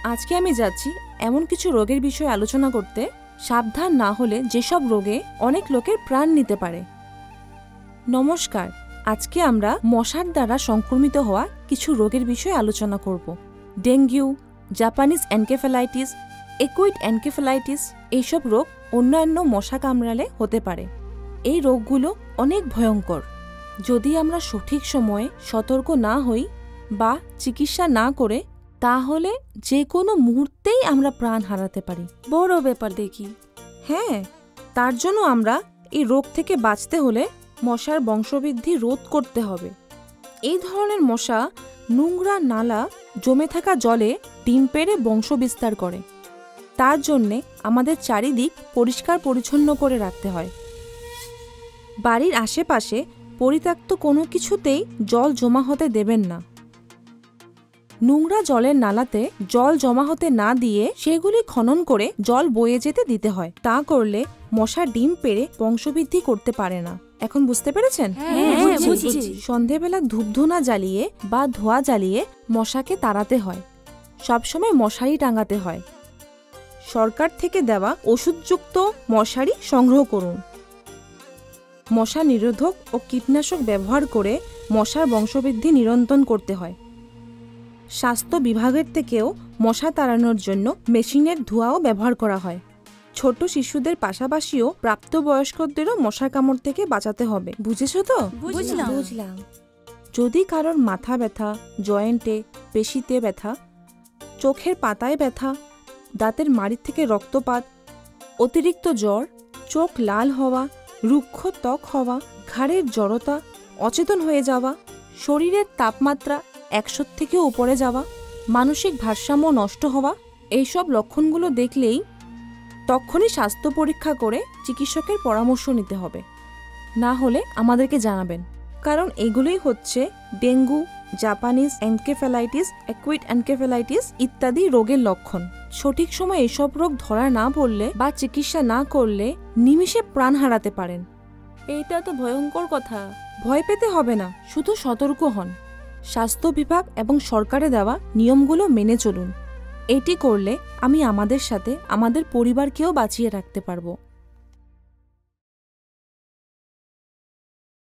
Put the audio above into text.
আজকে আমি যাচ্ছি এমন কিছু রোগের বিষয়ে আলোচনা করতে, সাবধান না হলে যেসব রোগে অনেক লোকের প্রাণ নিতে পারে। নমস্কার, আজকে আমরা মশার দ্বারা সংক্রমিত হওয়া কিছু রোগের বিষয়ে আলোচনা করব। ডেঙ্গু, জাপানিজ এনকেফেলাইটিস, একুইড এনকেফেলাইটিস এইসব রোগ অন্যান্য মশা কামড়ালে হতে পারে। এই রোগগুলো অনেক ভয়ঙ্কর। যদি আমরা সঠিক সময়ে সতর্ক না হই বা চিকিৎসা না করে, তাহলে যে কোনো মুহূর্তেই আমরা প্রাণ হারাতে পারি। বড় ব্যাপার দেখি। হ্যাঁ, তার জন্য আমরা এই রোগ থেকে বাঁচতে হলে মশার বংশবৃদ্ধি রোধ করতে হবে। এই ধরনের মশা নোংরা নালা, জমে থাকা জলে ডিম পেড়ে বংশ বিস্তার করে। তার জন্যে আমাদের চারিদিক পরিষ্কার পরিচ্ছন্ন করে রাখতে হয়। বাড়ির আশেপাশে পরিত্যক্ত কোনো কিছুতেই জল জমা হতে দেবেন না। নোংরা জলের নালাতে জল জমা হতে না দিয়ে সেগুলি খনন করে জল বয়ে যেতে দিতে হয়। তা করলে মশা ডিম পেড়ে বংশবৃদ্ধি করতে পারে না। এখন বুঝতে পেরেছেন? সন্ধেবেলা ধূপধুনা জ্বালিয়ে বা ধোঁয়া জ্বালিয়ে মশাকে তাড়াতে হয়। সবসময় মশারি টাঙাতে হয়। সরকার থেকে দেওয়া ওষুধযুক্ত মশারি সংগ্রহ করুন। মশা নিরোধক ও কীটনাশক ব্যবহার করে মশার বংশবৃদ্ধি নিয়ন্ত্রণ করতে হয়। স্বাস্থ্য বিভাগের থেকেও মশা তাড়ানোর জন্য মেশিনের ধোঁয়াও ব্যবহার করা হয়। ছোট শিশুদের পাশাপাশিও প্রাপ্তবয়স্কদেরও মশার কামড় থেকে বাঁচাতে হবে। বুঝেছো তো? বুঝলাম। যদি কারোর মাথা ব্যথা, জয়েন্টে, পেশিতে ব্যথা, চোখের পাতায় ব্যথা, দাঁতের মাড়ি থেকে রক্তপাত, অতিরিক্ত জ্বর, চোখ লাল হওয়া, রুক্ষ ত্বক হওয়া, ঘাড়ের জড়তা, অচেতন হয়ে যাওয়া, শরীরের তাপমাত্রা 100 থেকেও উপরে যাওয়া, মানসিক ভারসাম্য নষ্ট হওয়া, এইসব লক্ষণগুলো দেখলেই তখনই স্বাস্থ্য পরীক্ষা করে চিকিৎসকের পরামর্শ নিতে হবে। না হলে আমাদেরকে জানাবেন, কারণ এগুলোই হচ্ছে ডেঙ্গু, জাপানিজ এনকেফেলাইটিস, একুইড এনকেফেলাইটিস ইত্যাদি রোগের লক্ষণ। সঠিক সময় এসব রোগ ধরা না পড়লে বা চিকিৎসা না করলে নিমিষে প্রাণ হারাতে পারেন। এইটা তো ভয়ঙ্কর কথা। ভয় পেতে হবে না, শুধু সতর্ক হন। স্বাস্থ্য বিভাগ এবং সরকারে দেওয়া নিয়মগুলো মেনে চলুন। এটি করলে আমি আমাদের সাথে আমাদের পরিবারকেও বাঁচিয়ে রাখতে পারবো।